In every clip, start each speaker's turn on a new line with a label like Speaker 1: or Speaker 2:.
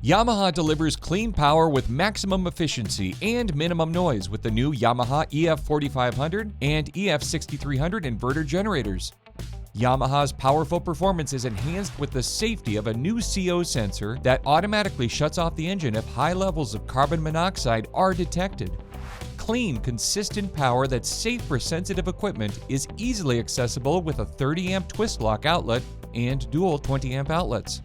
Speaker 1: Yamaha delivers clean power with maximum efficiency and minimum noise with the new Yamaha EF4500 and EF6300 inverter generators. Yamaha's powerful performance is enhanced with the safety of a new CO sensor that automatically shuts off the engine if high levels of carbon monoxide are detected. Clean, consistent power that's safe for sensitive equipment is easily accessible with a 30-amp twist lock outlet and dual 20-amp outlets.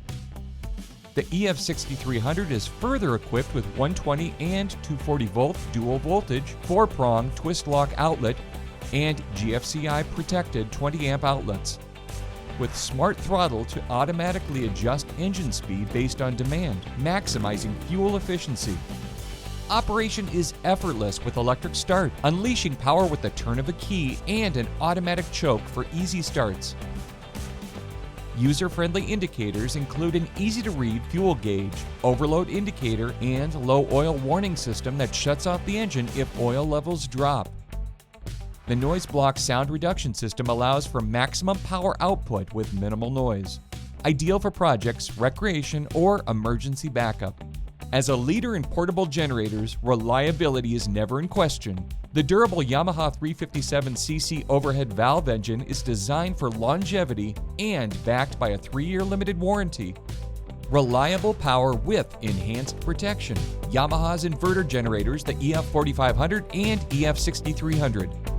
Speaker 1: The EF6300 is further equipped with 120 and 240 volt dual voltage 4-prong twist lock outlet and GFCI protected 20-amp outlets, with smart throttle to automatically adjust engine speed based on demand, maximizing fuel efficiency. Operation is effortless with electric start, unleashing power with the turn of a key and an automatic choke for easy starts. User-friendly indicators include an easy-to-read fuel gauge, overload indicator, and low oil warning system that shuts off the engine if oil levels drop. The noise block sound reduction system allows for maximum power output with minimal noise, ideal for projects, recreation, or emergency backup. As a leader in portable generators, reliability is never in question. The durable Yamaha 357cc overhead valve engine is designed for longevity and backed by a 3-year limited warranty. Reliable power with enhanced protection. Yamaha's inverter generators, the EF4500 and EF6300.